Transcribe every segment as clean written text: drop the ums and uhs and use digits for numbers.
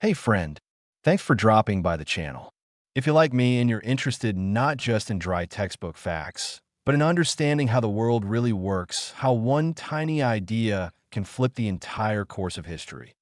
Hey friend, thanks for dropping by the channel. If you're like me and you're interested not just in dry textbook facts, but in understanding how the world really works, how one tiny idea can flip the entire course of history,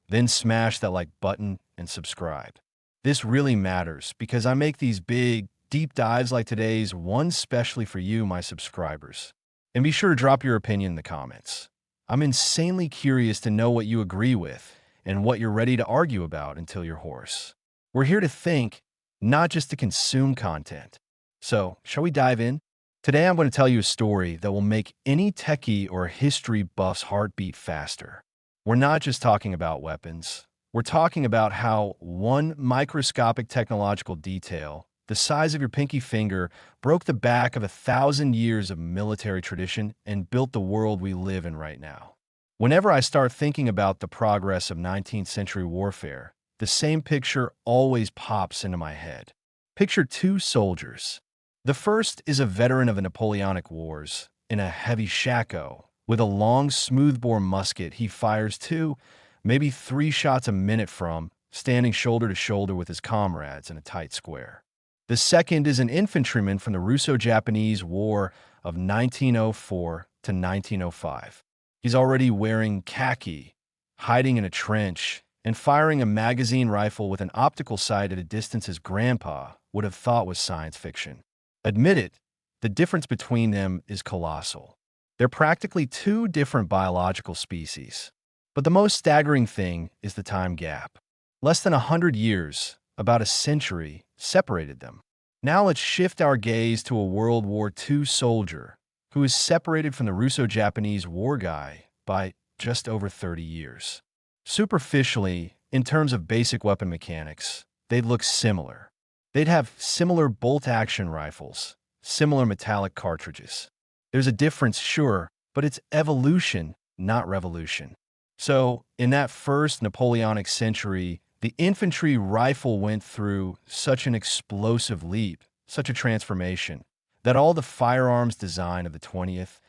then smash that like button and subscribe. This really matters because I make these big, deep dives like today's one specially for you, my subscribers. And be sure to drop your opinion in the comments. I'm insanely curious to know what you agree with and what you're ready to argue about until you're hoarse. We're here to think, not just to consume content. So, shall we dive in? Today I'm going to tell you a story that will make any techie or history buff's heart beat faster. We're not just talking about weapons. We're talking about how one microscopic technological detail, the size of your pinky finger, broke the back of 1,000 years of military tradition and built the world we live in right now. Whenever I start thinking about the progress of 19th century warfare, the same picture always pops into my head. Picture two soldiers. The first is a veteran of the Napoleonic Wars, in a heavy shako. With a long, smoothbore musket, he fires 2, maybe 3 shots a minute from, standing shoulder to shoulder with his comrades in a tight square. The second is an infantryman from the Russo-Japanese War of 1904 to 1905. He's already wearing khaki, hiding in a trench, and firing a magazine rifle with an optical sight at a distance his grandpa would have thought was science fiction. Admit it, the difference between them is colossal. They're practically 2 different biological species. But the most staggering thing is the time gap. Less than 100 years, about a century, separated them. Now let's shift our gaze to a World War II soldier who is separated from the Russo-Japanese war guy by just over 30 years. Superficially, in terms of basic weapon mechanics, they'd look similar. They'd have similar bolt-action rifles, similar metallic cartridges. There's a difference, sure, but it's evolution, not revolution. So, in that first Napoleonic century, the infantry rifle went through such an explosive leap, such a transformation, that all the firearms design of the 20th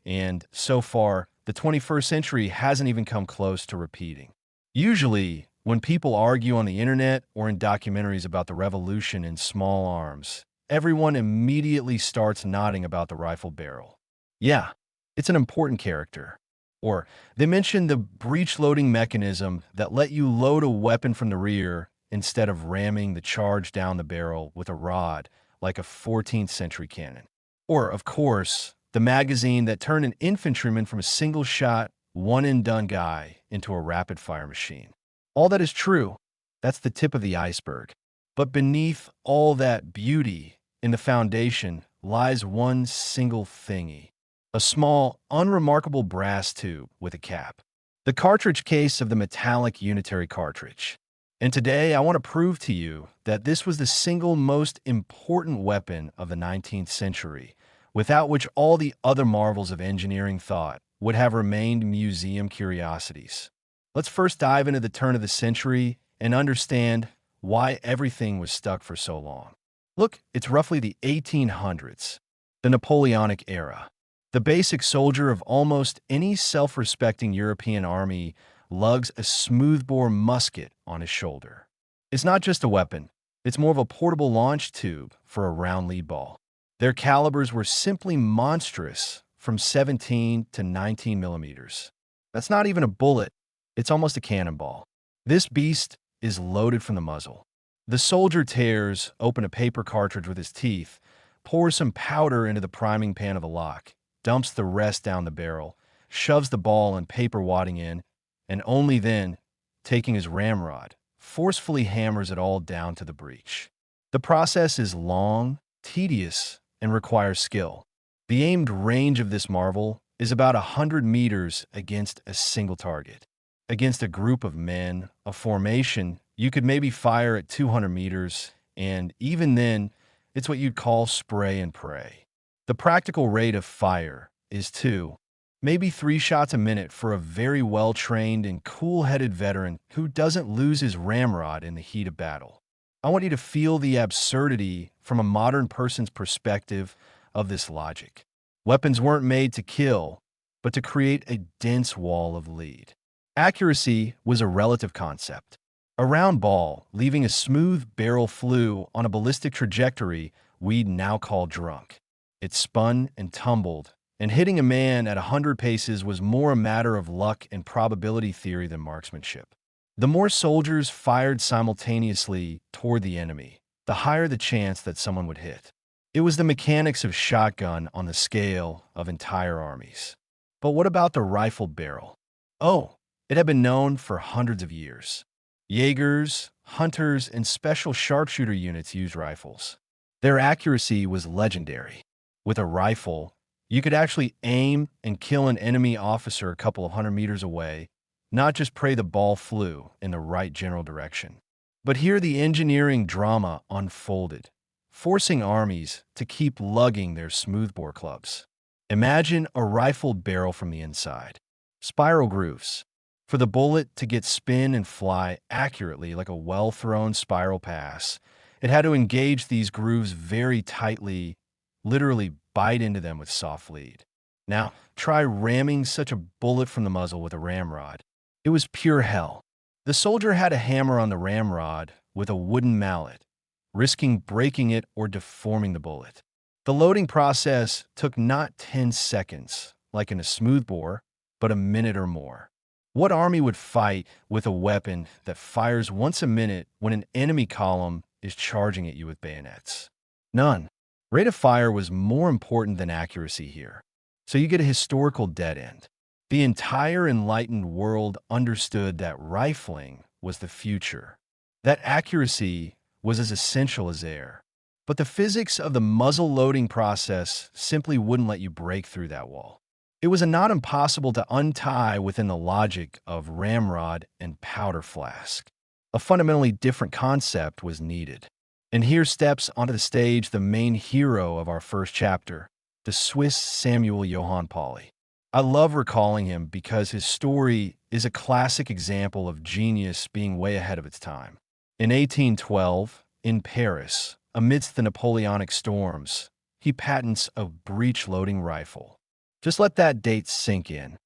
and, so far, the 21st century hasn't even come close to repeating. Usually, when people argue on the internet or in documentaries about the revolution in small arms, everyone immediately starts nodding about the rifle barrel. Yeah, it's an important character. Or they mention the breech-loading mechanism that let you load a weapon from the rear instead of ramming the charge down the barrel with a rod like a 14th century cannon. Or, of course, the magazine that turned an infantryman from a single-shot, one-and-done guy into a rapid-fire machine. All that is true. That's the tip of the iceberg. But beneath all that beauty, in the foundation, lies one single thingy. A small, unremarkable brass tube with a cap. The cartridge case of the metallic unitary cartridge. And today, I want to prove to you that this was the single most important weapon of the 19th century, without which all the other marvels of engineering thought would have remained museum curiosities. Let's first dive into the turn of the century and understand why everything was stuck for so long. Look, it's roughly the 1800s, the Napoleonic era. The basic soldier of almost any self-respecting European army lugs a smoothbore musket on his shoulder. It's not just a weapon, it's more of a portable launch tube for a round lead ball. Their calibers were simply monstrous, from 17 to 19 millimeters. That's not even a bullet, it's almost a cannonball. This beast is loaded from the muzzle. The soldier tears open a paper cartridge with his teeth, pours some powder into the priming pan of the lock, dumps the rest down the barrel, shoves the ball and paper wadding in, and only then, taking his ramrod, forcefully hammers it all down to the breech. The process is long, tedious, and requires skill. The aimed range of this marvel is about 100 meters against a single target. Against a group of men, a formation, you could maybe fire at 200 meters, and even then, it's what you'd call spray and pray. The practical rate of fire is 2, maybe 3 shots a minute for a very well-trained and cool-headed veteran who doesn't lose his ramrod in the heat of battle. I want you to feel the absurdity from a modern person's perspective of this logic. Weapons weren't made to kill, but to create a dense wall of lead. Accuracy was a relative concept. A round ball, leaving a smooth barrel, flew on a ballistic trajectory we'd now call drunk. It spun and tumbled, and hitting a man at 100 paces was more a matter of luck and probability theory than marksmanship. The more soldiers fired simultaneously toward the enemy, the higher the chance that someone would hit. It was the mechanics of shotgun on the scale of entire armies. But what about the rifle barrel? Oh, it had been known for hundreds of years. Jaegers, hunters, and special sharpshooter units used rifles. Their accuracy was legendary. With a rifle, you could actually aim and kill an enemy officer a couple of 100 meters away, not just pray the ball flew in the right general direction. But here the engineering drama unfolded, forcing armies to keep lugging their smoothbore clubs. Imagine a rifled barrel from the inside. Spiral grooves. For the bullet to get spin and fly accurately like a well-thrown spiral pass, it had to engage these grooves very tightly, literally bite into them with soft lead. Now, try ramming such a bullet from the muzzle with a ramrod. It was pure hell. The soldier had to hammer on the ramrod with a wooden mallet, risking breaking it or deforming the bullet. The loading process took not 10 seconds, like in a smoothbore, but a minute or more. What army would fight with a weapon that fires once a minute when an enemy column is charging at you with bayonets? None. Rate of fire was more important than accuracy here. So you get a historical dead end. The entire enlightened world understood that rifling was the future, that accuracy was as essential as air. But the physics of the muzzle loading process simply wouldn't let you break through that wall. It was not impossible to untie within the logic of ramrod and powder flask. A fundamentally different concept was needed. And here steps onto the stage the main hero of our first chapter, the Swiss Samuel Johann Pauli. I love recalling him because his story is a classic example of genius being way ahead of its time. In 1812, in Paris, amidst the Napoleonic storms, he patents a breech-loading rifle. Just let that date sink in.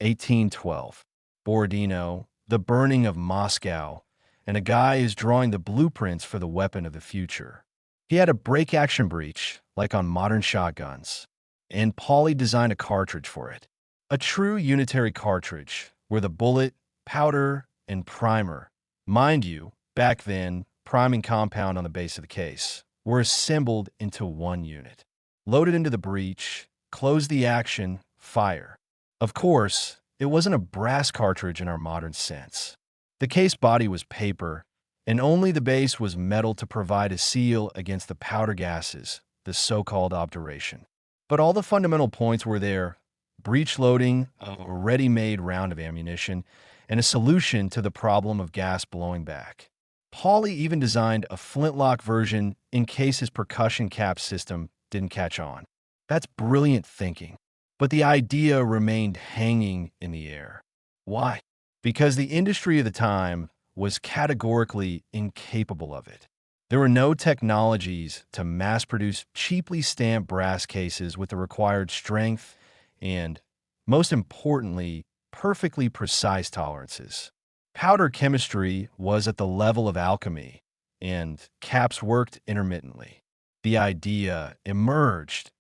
1812. Borodino, the burning of Moscow, and a guy is drawing the blueprints for the weapon of the future. He had a break-action breech, like on modern shotguns, and Pauli designed a cartridge for it. A true unitary cartridge, where the bullet, powder, and primer, mind you, back then, priming compound on the base of the case, were assembled into one unit. Loaded into the breech, close the action, fire. Of course, it wasn't a brass cartridge in our modern sense. The case body was paper, and only the base was metal to provide a seal against the powder gases, the so-called obturation. But all the fundamental points were there: breech loading, a ready-made round of ammunition, and a solution to the problem of gas blowing back. Pauli even designed a flintlock version in case his percussion cap system didn't catch on. That's brilliant thinking. But the idea remained hanging in the air. Why? Because the industry of the time was categorically incapable of it. There were no technologies to mass-produce cheaply stamped brass cases with the required strength and, most importantly, perfectly precise tolerances. Powder chemistry was at the level of alchemy, and caps worked intermittently. The idea emerged,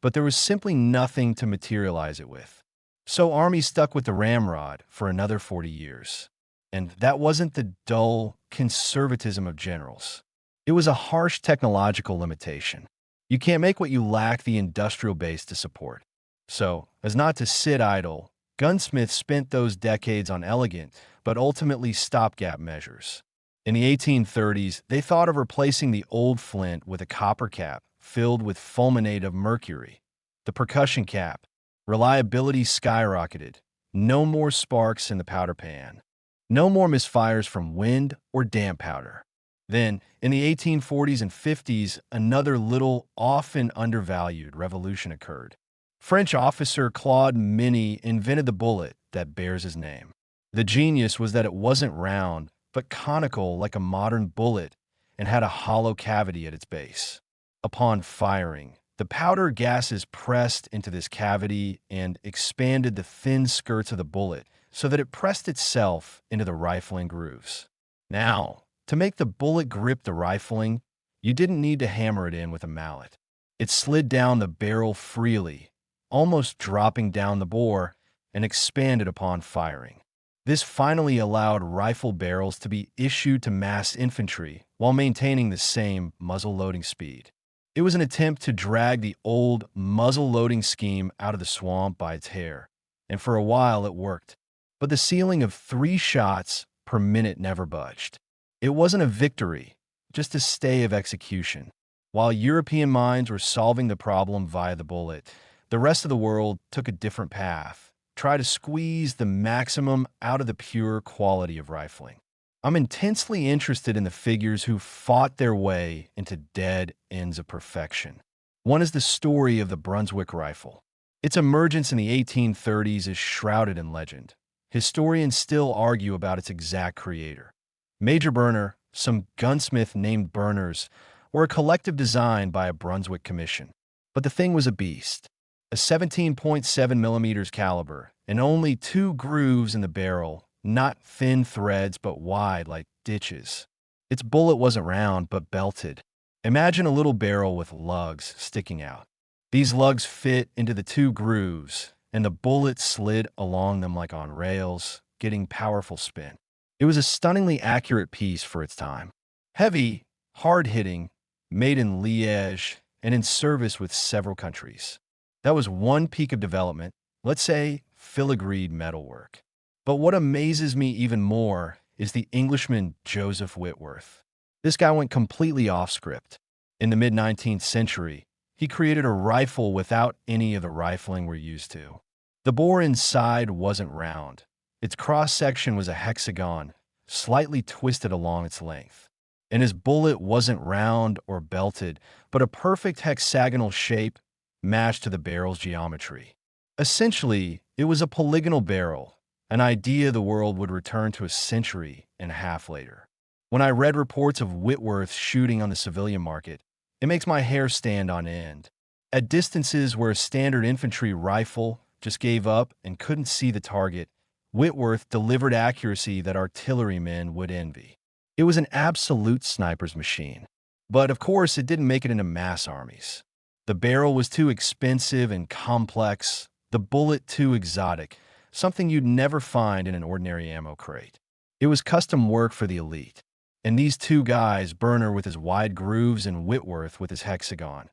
but there was simply nothing to materialize it with. So armies stuck with the ramrod for another 40 years. And that wasn't the dull conservatism of generals. It was a harsh technological limitation. You can't make what you lack the industrial base to support. So, as not to sit idle, gunsmiths spent those decades on elegant, but ultimately stopgap measures. In the 1830s, they thought of replacing the old flint with a copper cap filled with fulminate of mercury. The percussion cap. Reliability skyrocketed. No more sparks in the powder pan. No more misfires from wind or damp powder. Then, in the 1840s and 50s, another little, often undervalued revolution occurred. French officer Claude Minié invented the bullet that bears his name. The genius was that it wasn't round, but conical like a modern bullet, and had a hollow cavity at its base. Upon firing, the powder gases pressed into this cavity and expanded the thin skirts of the bullet so that it pressed itself into the rifling grooves. Now, to make the bullet grip the rifling, you didn't need to hammer it in with a mallet. It slid down the barrel freely, almost dropping down the bore, and expanded upon firing. This finally allowed rifle barrels to be issued to massed infantry while maintaining the same muzzle loading speed. It was an attempt to drag the old muzzle loading scheme out of the swamp by its hair, and for a while it worked. But the ceiling of 3 shots per minute never budged. It wasn't a victory, just a stay of execution. While European minds were solving the problem via the bullet, the rest of the world took a different path, try to squeeze the maximum out of the pure quality of rifling. I'm intensely interested in the figures who fought their way into dead ends of perfection. One is the story of the Brunswick rifle. Its emergence in the 1830s is shrouded in legend. Historians still argue about its exact creator. Major Burner, some gunsmith named Burners, or a collective design by a Brunswick commission. But the thing was a beast. A 17.7 millimeters caliber, and only 2 grooves in the barrel, not thin threads but wide like ditches. Its bullet wasn't round but belted. Imagine a little barrel with lugs sticking out. These lugs fit into the 2 grooves, and the bullet slid along them like on rails, getting powerful spin. It was a stunningly accurate piece for its time. Heavy, hard-hitting, made in Liège, and in service with several countries. That was one peak of development, let's say filigreed metalwork. But what amazes me even more is the Englishman Joseph Whitworth. This guy went completely off script. In the mid-19th century, he created a rifle without any of the rifling we're used to. The bore inside wasn't round. Its cross-section was a hexagon, slightly twisted along its length. And his bullet wasn't round or belted, but a perfect hexagonal shape matched to the barrel's geometry. Essentially, it was a polygonal barrel, an idea the world would return to a century and a half later. When I read reports of Whitworth shooting on the civilian market, it makes my hair stand on end. At distances where a standard infantry rifle just gave up and couldn't see the target, Whitworth delivered accuracy that artillerymen would envy. It was an absolute sniper's machine. But of course, it didn't make it into mass armies. The barrel was too expensive and complex, the bullet too exotic, something you'd never find in an ordinary ammo crate. It was custom work for the elite. And these 2 guys, Burner with his wide grooves and Whitworth with his hexagon,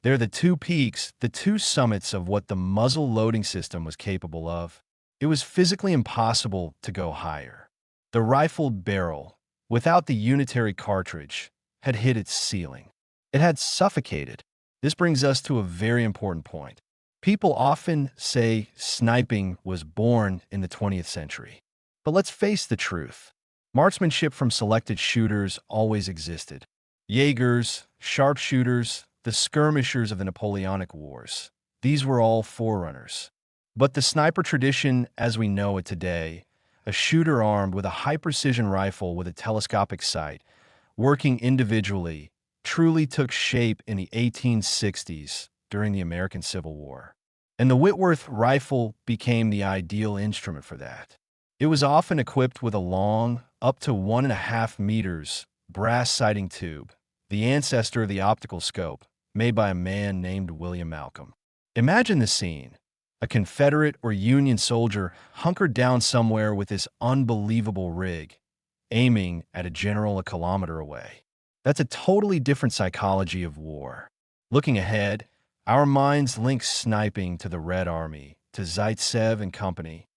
they're the 2 peaks, the 2 summits of what the muzzle loading system was capable of. It was physically impossible to go higher. The rifle barrel, without the unitary cartridge, had hit its ceiling. It had suffocated. This brings us to a very important point. People often say sniping was born in the 20th century. But let's face the truth. Marksmanship from selected shooters always existed. Jaegers, sharpshooters, the skirmishers of the Napoleonic Wars. These were all forerunners. But the sniper tradition as we know it today, a shooter armed with a high-precision rifle with a telescopic sight, working individually, truly took shape in the 1860s during the American Civil War. And the Whitworth rifle became the ideal instrument for that. It was often equipped with a long, up to 1.5 meters, brass sighting tube, the ancestor of the optical scope, made by a man named William Malcolm. Imagine the scene. A Confederate or Union soldier hunkered down somewhere with this unbelievable rig, aiming at a general a kilometer away. That's a totally different psychology of war. Looking ahead, our minds link sniping to the Red Army, to Zaitsev and company.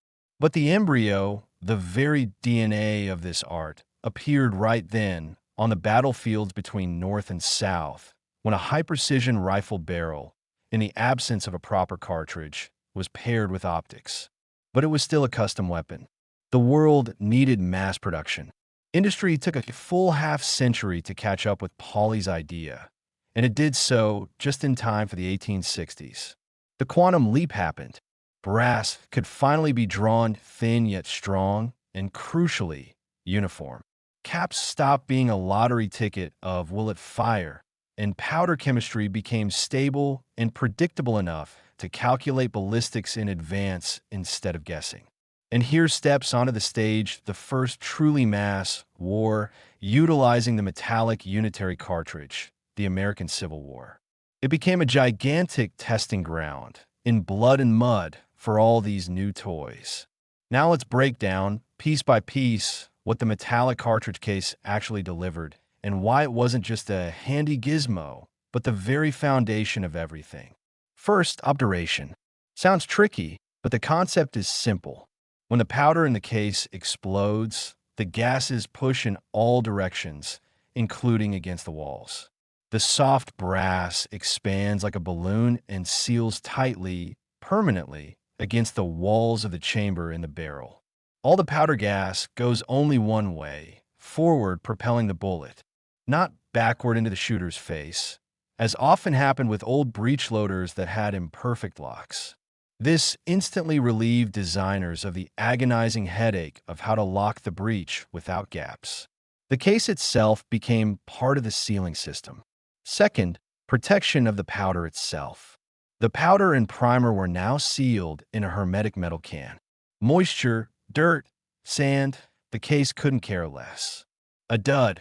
But the embryo, the very DNA of this art, appeared right then on the battlefields between North and South, when a high-precision rifle barrel, in the absence of a proper cartridge, was paired with optics. But it was still a custom weapon. The world needed mass production. Industry took a full half-century to catch up with Pauly's idea, and it did so just in time for the 1860s. The quantum leap happened. Brass could finally be drawn thin yet strong, and crucially, uniform. Caps stopped being a lottery ticket of will it fire, and powder chemistry became stable and predictable enough to calculate ballistics in advance instead of guessing. And here steps onto the stage the first truly mass war utilizing the metallic unitary cartridge, the American Civil War. It became a gigantic testing ground in blood and mud for all these new toys. Now let's break down, piece by piece, what the metallic cartridge case actually delivered and why it wasn't just a handy gizmo, but the very foundation of everything. First, obturation. Sounds tricky, but the concept is simple. When the powder in the case explodes, the gases push in all directions, including against the walls. The soft brass expands like a balloon and seals tightly, permanently, against the walls of the chamber in the barrel. All the powder gas goes only one way, forward, propelling the bullet, not backward into the shooter's face, as often happened with old breech loaders that had imperfect locks. This instantly relieved designers of the agonizing headache of how to lock the breech without gaps. The case itself became part of the sealing system. Second, protection of the powder itself. The powder and primer were now sealed in a hermetic metal can. Moisture, dirt, sand, the case couldn't care less. A dud.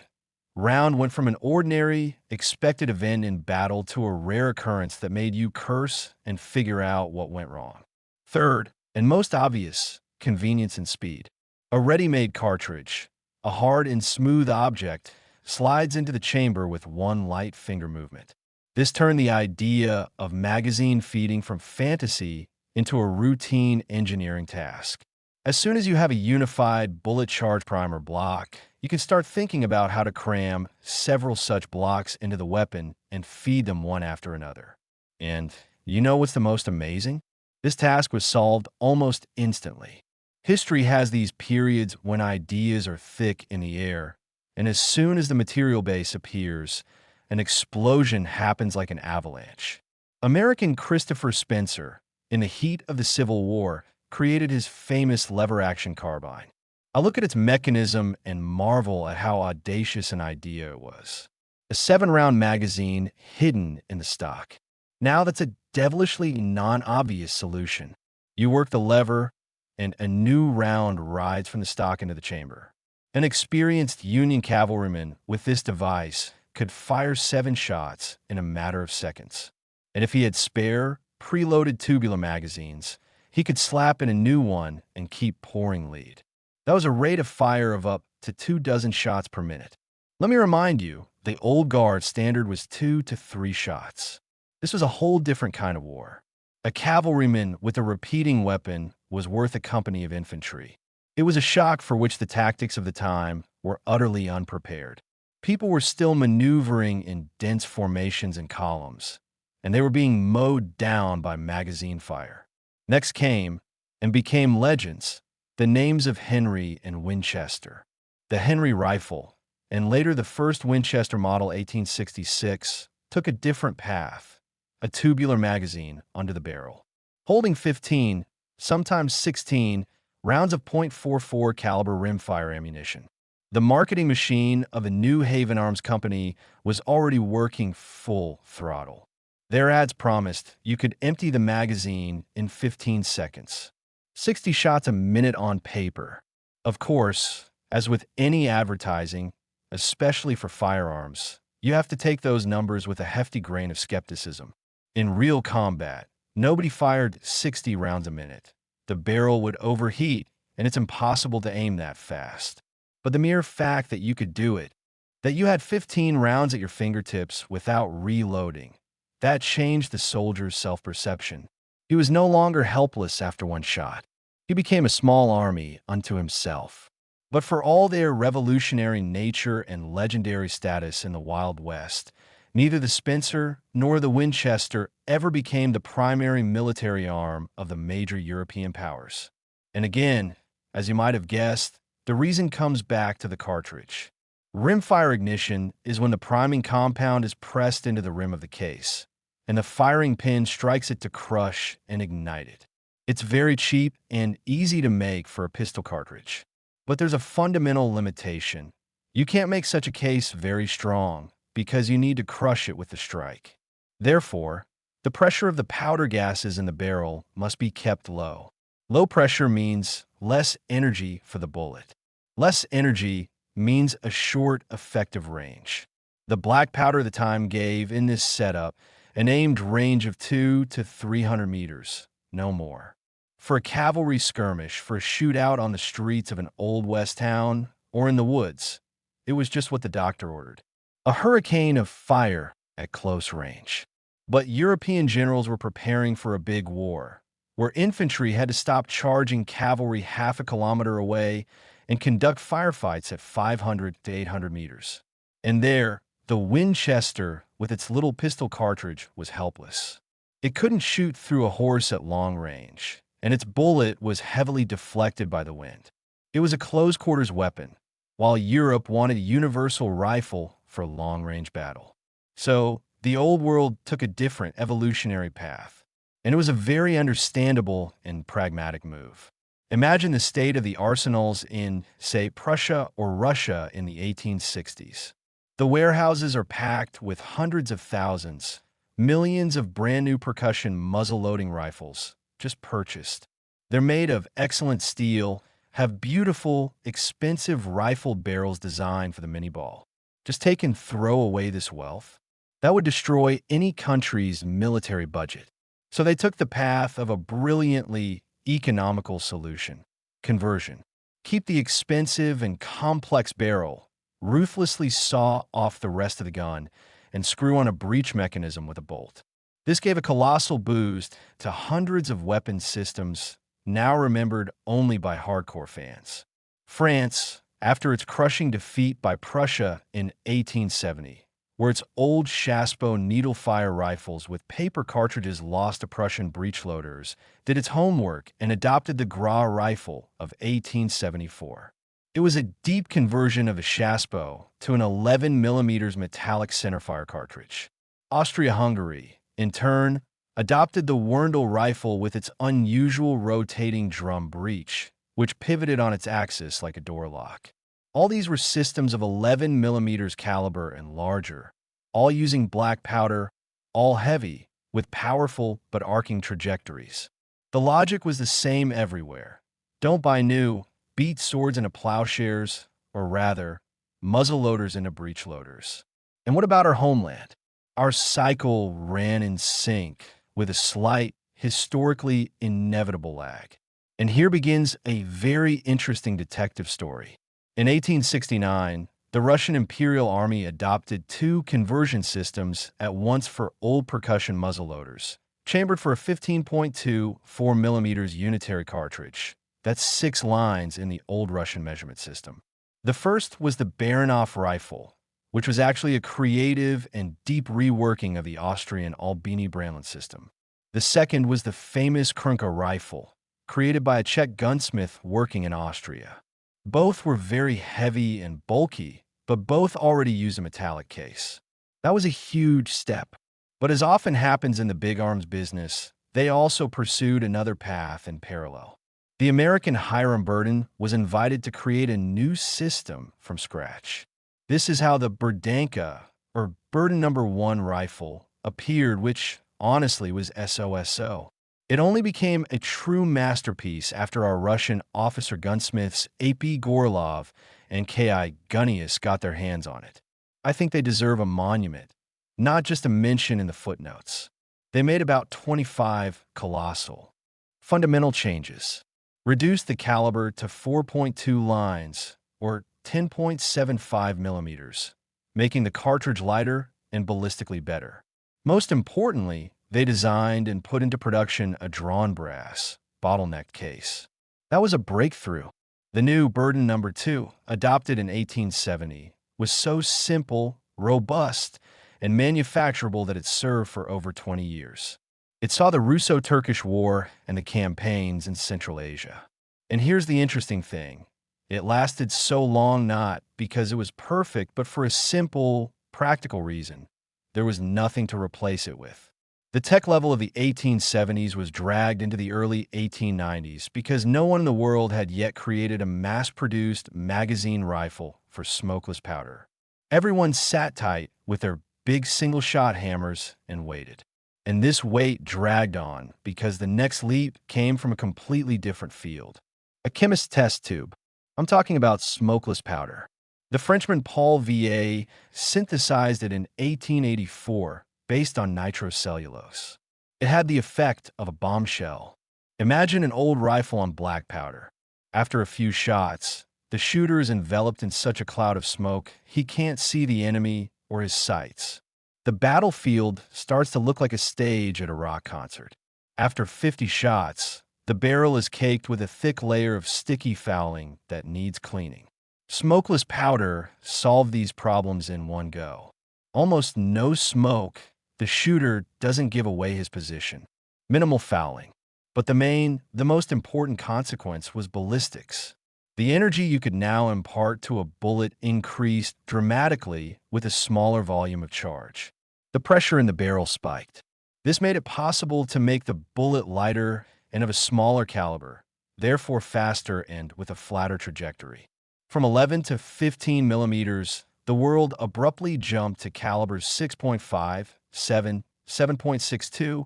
Round went from an ordinary, expected event in battle to a rare occurrence that made you curse and figure out what went wrong. Third, and most obvious, convenience and speed. A ready-made cartridge, a hard and smooth object, slides into the chamber with one light finger movement. This turned the idea of magazine feeding from fantasy into a routine engineering task. As soon as you have a unified bullet charge primer block, you can start thinking about how to cram several such blocks into the weapon and feed them one after another. And you know what's the most amazing? This task was solved almost instantly. History has these periods when ideas are thick in the air, and as soon as the material base appears, an explosion happens like an avalanche. American Christopher Spencer, in the heat of the Civil War, created his famous lever-action carbine. I look at its mechanism and marvel at how audacious an idea it was. A 7-round magazine hidden in the stock. Now that's a devilishly non-obvious solution. You work the lever, and a new round rides from the stock into the chamber. An experienced Union cavalryman with this device could fire 7 shots in a matter of seconds. And if he had spare, preloaded tubular magazines, he could slap in a new one and keep pouring lead. That was a rate of fire of up to 24 shots per minute. Let me remind you, the old guard standard was 2 to 3 shots. This was a whole different kind of war. A cavalryman with a repeating weapon was worth a company of infantry. It was a shock for which the tactics of the time were utterly unprepared. People were still maneuvering in dense formations and columns, and they were being mowed down by magazine fire. Next came, and became legends, the names of Henry and Winchester. The Henry rifle, and later the first Winchester model 1866, took a different path, a tubular magazine under the barrel, holding 15, sometimes 16, rounds of .44 caliber rimfire ammunition. The marketing machine of the New Haven Arms Company was already working full throttle. Their ads promised you could empty the magazine in 15 seconds. 60 shots a minute on paper. Of course, as with any advertising, especially for firearms, you have to take those numbers with a hefty grain of skepticism. In real combat, nobody fired 60 rounds a minute. The barrel would overheat, and it's impossible to aim that fast. But the mere fact that you could do it, that you had 15 rounds at your fingertips without reloading, that changed the soldier's self-perception. He was no longer helpless after one shot. He became a small army unto himself. But for all their revolutionary nature and legendary status in the Wild West, neither the Spencer nor the Winchester ever became the primary military arm of the major European powers. And again, as you might have guessed, the reason comes back to the cartridge. Rimfire ignition is when the priming compound is pressed into the rim of the case, and the firing pin strikes it to crush and ignite it. It's very cheap and easy to make for a pistol cartridge. But there's a fundamental limitation. You can't make such a case very strong because you need to crush it with the strike. Therefore, the pressure of the powder gases in the barrel must be kept low. Low pressure means less energy for the bullet. Less energy means a short, effective range. The black powder of the time gave, in this setup, an aimed range of 200 to 300 meters, no more. For a cavalry skirmish, for a shootout on the streets of an Old West town, or in the woods, it was just what the doctor ordered. A hurricane of fire at close range. But European generals were preparing for a big war, where infantry had to stop charging cavalry half a kilometer away and conduct firefights at 500 to 800 meters. And there, the Winchester, with its little pistol cartridge, was helpless. It couldn't shoot through a horse at long range, and its bullet was heavily deflected by the wind. It was a close-quarters weapon, while Europe wanted a universal rifle for long-range battle. So, the Old World took a different evolutionary path, and it was a very understandable and pragmatic move. Imagine the state of the arsenals in, say, Prussia or Russia in the 1860s. The warehouses are packed with hundreds of thousands, millions of brand-new percussion muzzle-loading rifles, just purchased. They're made of excellent steel, have beautiful, expensive rifle barrels designed for the mini-ball. Just take and throw away this wealth. That would destroy any country's military budget. So they took the path of a brilliantly economical solution: conversion. Keep the expensive and complex barrel, ruthlessly saw off the rest of the gun, and screw on a breech mechanism with a bolt. This gave a colossal boost to hundreds of weapon systems now remembered only by hardcore fans. France, after its crushing defeat by Prussia in 1870, where its old Chassepot needle-fire rifles with paper cartridges lost to Prussian breechloaders, did its homework and adopted the Gras rifle of 1874. It was a deep conversion of a Chassepot to an 11mm metallic centerfire cartridge. Austria-Hungary, in turn, adopted the Werndl rifle with its unusual rotating drum breech, which pivoted on its axis like a door lock. All these were systems of 11mm caliber and larger, all using black powder, all heavy, with powerful but arcing trajectories. The logic was the same everywhere. Don't buy new, beat swords into plowshares, or rather, muzzleloaders into breechloaders. And what about our homeland? Our cycle ran in sync, with a slight, historically inevitable lag. And here begins a very interesting detective story. In 1869, the Russian Imperial Army adopted two conversion systems at once for old percussion muzzleloaders, chambered for a 15.2 4mm unitary cartridge. That's 6 lines in the old Russian measurement system. The first was the Baranov rifle, which was actually a creative and deep reworking of the Austrian Albini-Brandlin system. The second was the famous Krunka rifle, created by a Czech gunsmith working in Austria. Both were very heavy and bulky, but both already used a metallic case. That was a huge step. But as often happens in the big arms business, they also pursued another path in parallel. The American Hiram Berdan was invited to create a new system from scratch. This is how the Berdanka, or Berdan No. 1 rifle, appeared, which honestly was SOSO. It only became a true masterpiece after our Russian officer gunsmiths A.P. Gorlov and K.I. Gunnius got their hands on it. I think they deserve a monument, not just a mention in the footnotes. They made about 25 colossal, fundamental changes. Reduced the caliber to 4.2 lines, or 10.75 millimeters, making the cartridge lighter and ballistically better. Most importantly, they designed and put into production a drawn brass, bottleneck case. That was a breakthrough. The new Berdan No. 2, adopted in 1870, was so simple, robust, and manufacturable that it served for over 20 years. It saw the Russo-Turkish War and the campaigns in Central Asia. And here's the interesting thing. It lasted so long not because it was perfect, but for a simple, practical reason. There was nothing to replace it with. The tech level of the 1870s was dragged into the early 1890s because no one in the world had yet created a mass-produced magazine rifle for smokeless powder. Everyone sat tight with their big single-shot hammers and waited. And this wait dragged on because the next leap came from a completely different field. A chemist's test tube. I'm talking about smokeless powder. The Frenchman Paul Va synthesized it in 1884 based on nitrocellulose. It had the effect of a bombshell. Imagine an old rifle on black powder. After a few shots, the shooter is enveloped in such a cloud of smoke he can't see the enemy or his sights. The battlefield starts to look like a stage at a rock concert. After 50 shots, the barrel is caked with a thick layer of sticky fouling that needs cleaning. Smokeless powder solved these problems in one go. Almost no smoke, the shooter doesn't give away his position. Minimal fouling. But the most important consequence was ballistics. The energy you could now impart to a bullet increased dramatically with a smaller volume of charge. The pressure in the barrel spiked. This made it possible to make the bullet lighter and of a smaller caliber, therefore faster and with a flatter trajectory. From 11 to 15 millimeters, the world abruptly jumped to calibers 6.5, 7, 7.62,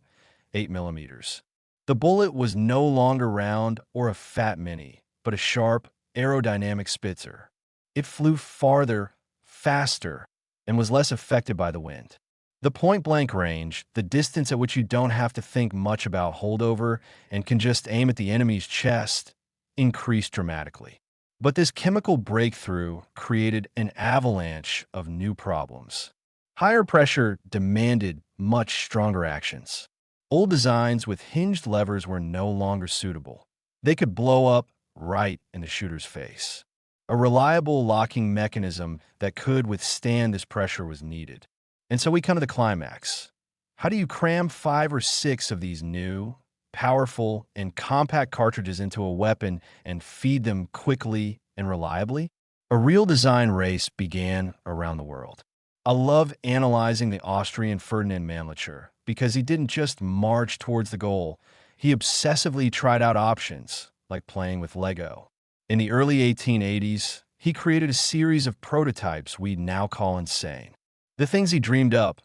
8 millimeters. The bullet was no longer round or a fat mini, but a sharp, aerodynamic Spitzer. It flew farther, faster, and was less affected by the wind. The point-blank range, the distance at which you don't have to think much about holdover and can just aim at the enemy's chest, increased dramatically. But this chemical breakthrough created an avalanche of new problems. Higher pressure demanded much stronger actions. Old designs with hinged levers were no longer suitable. They could blow up right in the shooter's face. A reliable locking mechanism that could withstand this pressure was needed. And so we come to the climax. How do you cram 5 or 6 of these new, powerful, and compact cartridges into a weapon and feed them quickly and reliably? A real design race began around the world. I love analyzing the Austrian Ferdinand Mannlicher because he didn't just march towards the goal, he obsessively tried out options, like playing with Lego. In the early 1880s, he created a series of prototypes we now call insane. The things he dreamed up,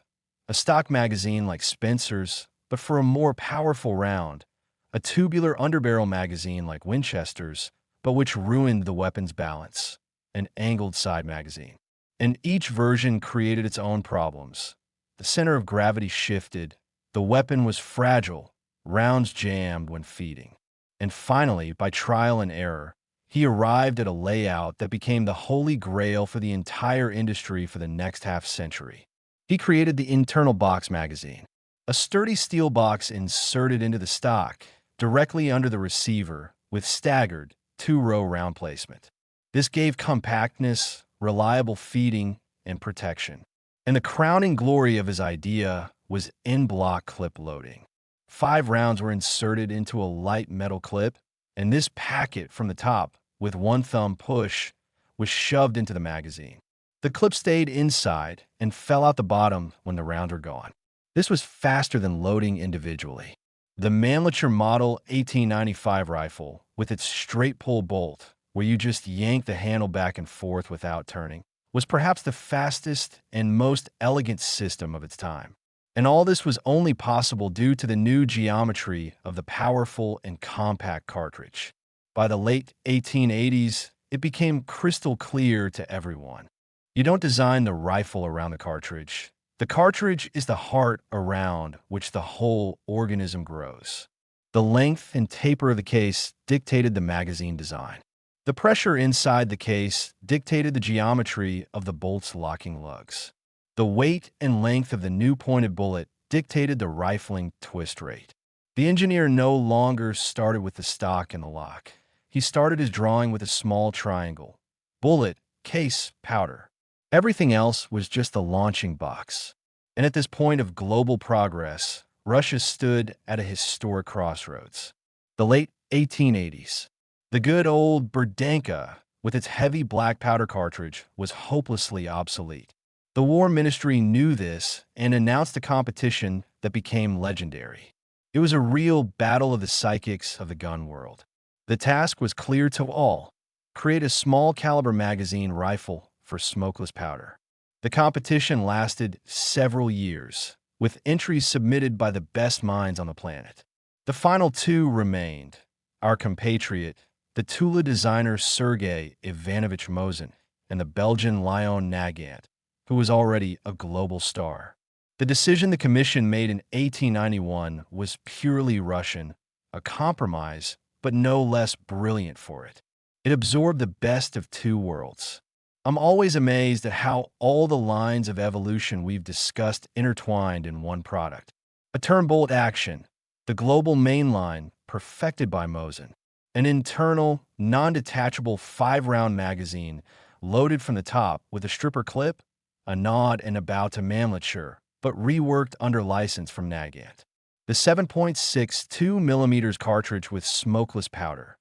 a stock magazine like Spencer's, but for a more powerful round, a tubular underbarrel magazine like Winchester's, but which ruined the weapon's balance, an angled side magazine. And each version created its own problems. The center of gravity shifted, the weapon was fragile, rounds jammed when feeding. And finally, by trial and error, he arrived at a layout that became the holy grail for the entire industry for the next half-century. He created the internal box magazine, a sturdy steel box inserted into the stock, directly under the receiver, with staggered, 2-row round placement. This gave compactness, reliable feeding, and protection. And the crowning glory of his idea was in-block clip loading. 5 rounds were inserted into a light metal clip, and this packet from the top, with one thumb push, was shoved into the magazine. The clip stayed inside and fell out the bottom when the rounds were gone. This was faster than loading individually. The Mannlicher Model 1895 rifle, with its straight pull bolt, where you just yank the handle back and forth without turning, was perhaps the fastest and most elegant system of its time. And all this was only possible due to the new geometry of the powerful and compact cartridge. By the late 1880s, it became crystal clear to everyone. You don't design the rifle around the cartridge. The cartridge is the heart around which the whole organism grows. The length and taper of the case dictated the magazine design. The pressure inside the case dictated the geometry of the bolt's locking lugs. The weight and length of the new pointed bullet dictated the rifling twist rate. The engineer no longer started with the stock and the lock. He started his drawing with a small triangle. Bullet, case, powder. Everything else was just the launching box. And at this point of global progress, Russia stood at a historic crossroads. The late 1880s. The good old Berdan, with its heavy black powder cartridge, was hopelessly obsolete. The War Ministry knew this and announced a competition that became legendary. It was a real battle of the psychics of the gun world. The task was clear to all: create a small caliber magazine rifle for smokeless powder. The competition lasted several years, with entries submitted by the best minds on the planet. The final 2 remained: our compatriot the Tula designer Sergei Ivanovich Mosin, and the Belgian Leon Nagant, who was already a global star. The decision the Commission made in 1891 was purely Russian, a compromise, but no less brilliant for it. It absorbed the best of two worlds. I'm always amazed at how all the lines of evolution we've discussed intertwined in one product. A turn-bolt action, the global mainline, perfected by Mosin. An internal, non-detachable 5-round magazine loaded from the top with a stripper clip, a nod and a bow to manlature, but reworked under license from Nagant. The 7.62mm cartridge with smokeless powder,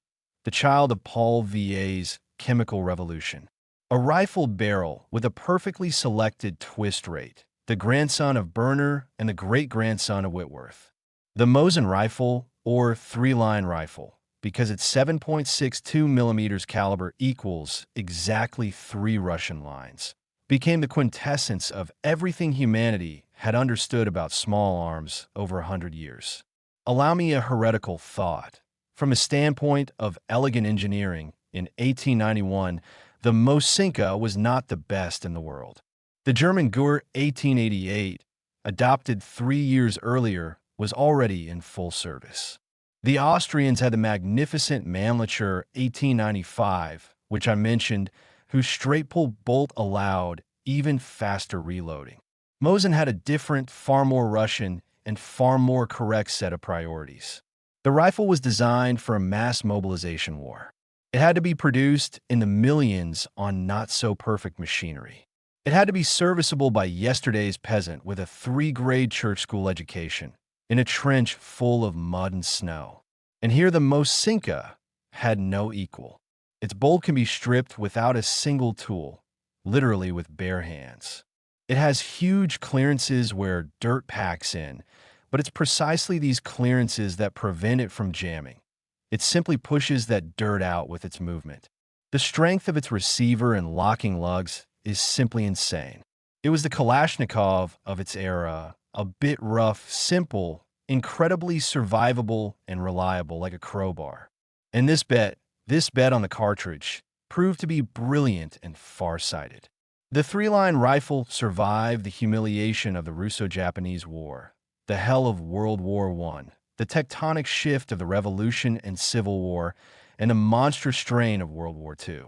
the child of Paul VA's chemical revolution. A rifled barrel with a perfectly selected twist rate, the grandson of Burner and the great-grandson of Whitworth. The Mosin rifle, or 3-line rifle, because its 7.62mm caliber equals exactly 3 Russian lines, became the quintessence of everything humanity had understood about small arms over 100 years. Allow me a heretical thought. From a standpoint of elegant engineering, in 1891, the Mosinka was not the best in the world. The German Gur 1888, adopted 3 years earlier, was already in full service. The Austrians had the magnificent Manlicher 1895, which I mentioned, whose straight-pull bolt allowed even faster reloading. Mosin had a different, far more Russian, and far more correct set of priorities. The rifle was designed for a mass mobilization war. It had to be produced in the millions on not-so-perfect machinery. It had to be serviceable by yesterday's peasant with a 3-grade church school education, in a trench full of mud and snow. And here the Mosinka had no equal. Its bolt can be stripped without a single tool, literally with bare hands. It has huge clearances where dirt packs in, but it's precisely these clearances that prevent it from jamming. It simply pushes that dirt out with its movement. The strength of its receiver and locking lugs is simply insane. It was the Kalashnikov of its era, a bit rough, simple, incredibly survivable and reliable like a crowbar. And this bet on the cartridge proved to be brilliant and far-sighted. The 3-line rifle survived the humiliation of the Russo-Japanese War, the hell of World War I, the tectonic shift of the Revolution and Civil War, and the monstrous strain of World War II.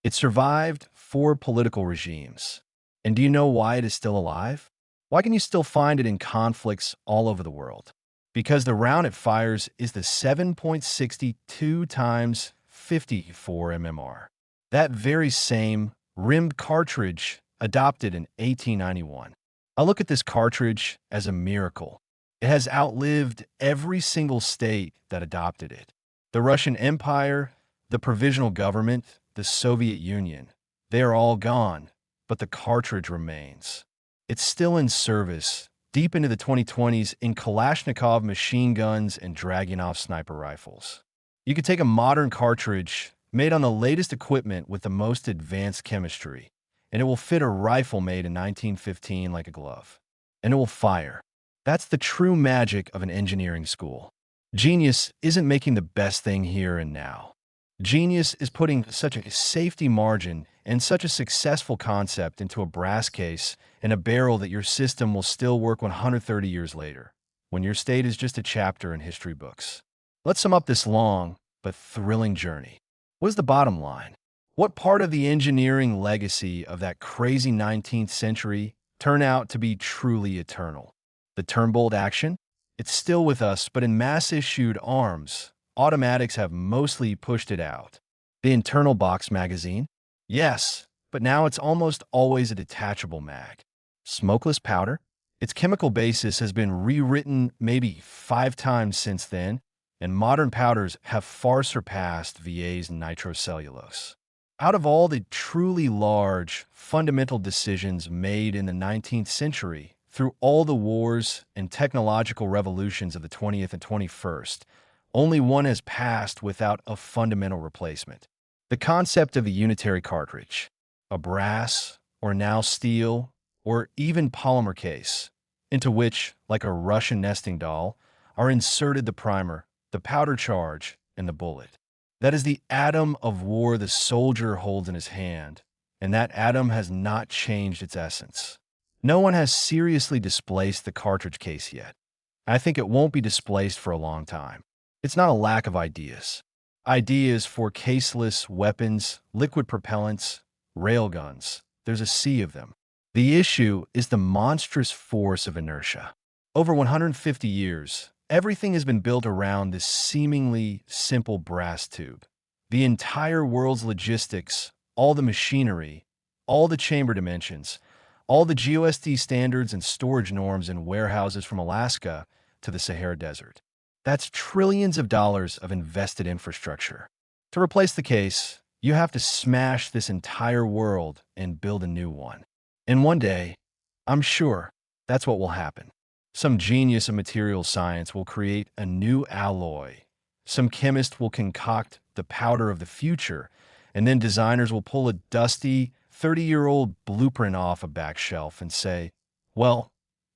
It survived 4 political regimes. And do you know why it is still alive? Why can you still find it in conflicts all over the world? Because the round it fires is the 7.62 times 54 mmR. That very same rimmed cartridge adopted in 1891. I look at this cartridge as a miracle. It has outlived every single state that adopted it. The Russian Empire, the Provisional Government, the Soviet Union, they are all gone, but the cartridge remains. It's still in service, deep into the 2020s in Kalashnikov machine guns and Dragunov sniper rifles. You could take a modern cartridge made on the latest equipment with the most advanced chemistry, and it will fit a rifle made in 1915 like a glove. And it will fire. That's the true magic of an engineering school. Genius isn't making the best thing here and now. Genius is putting such a safety margin and such a successful concept into a brass case and a barrel that your system will still work 130 years later, when your state is just a chapter in history books. Let's sum up this long but thrilling journey. What is the bottom line? What part of the engineering legacy of that crazy 19th century turned out to be truly eternal? The turn-bolt action? It's still with us, but in mass-issued arms, automatics have mostly pushed it out. The internal box magazine? Yes, but now it's almost always a detachable mag. Smokeless powder? Its chemical basis has been rewritten maybe 5 times since then, and modern powders have far surpassed VA's nitrocellulose. Out of all the truly large, fundamental decisions made in the 19th century, through all the wars and technological revolutions of the 20th and 21st, only one has passed without a fundamental replacement. The concept of a unitary cartridge, a brass, or now steel, or even polymer case, into which, like a Russian nesting doll, are inserted the primer, the powder charge, and the bullet. That is the atom of war the soldier holds in his hand, and that atom has not changed its essence. No one has seriously displaced the cartridge case yet. I think it won't be displaced for a long time. It's not a lack of ideas. Ideas for caseless weapons, liquid propellants, railguns. There's a sea of them. The issue is the monstrous force of inertia. Over 150 years, everything has been built around this seemingly simple brass tube. The entire world's logistics, all the machinery, all the chamber dimensions, all the GOSD standards and storage norms in warehouses from Alaska to the Sahara Desert. That's trillions of dollars of invested infrastructure. To replace the case, you have to smash this entire world and build a new one. And one day, I'm sure that's what will happen. Some genius of materials science will create a new alloy. Some chemist will concoct the powder of the future, and then designers will pull a dusty, 30-year-old blueprint off a back shelf and say, well,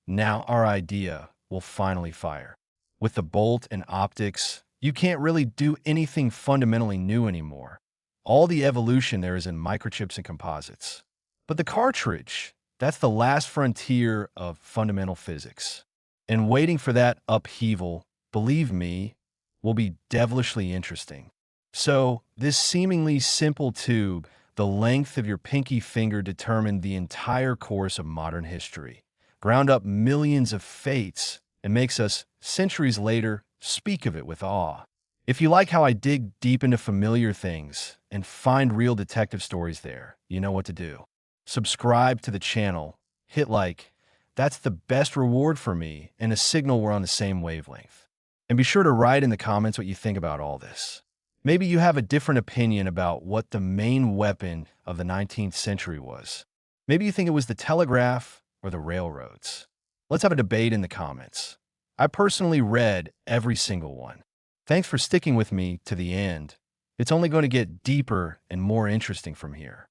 now our idea will finally fire. With the bolt and optics, you can't really do anything fundamentally new anymore. All the evolution there is in microchips and composites. But the cartridge, that's the last frontier of fundamental physics. And waiting for that upheaval, believe me, will be devilishly interesting. So, this seemingly simple tube, the length of your pinky finger, determined the entire course of modern history, ground up millions of fates, and makes us, centuries later, speak of it with awe. If you like how I dig deep into familiar things and find real detective stories there, you know what to do. Subscribe to the channel, hit like. That's the best reward for me and a signal we're on the same wavelength. And be sure to write in the comments what you think about all this. Maybe you have a different opinion about what the main weapon of the 19th century was. Maybe you think it was the telegraph or the railroads. Let's have a debate in the comments. I personally read every single one. Thanks for sticking with me to the end. It's only going to get deeper and more interesting from here.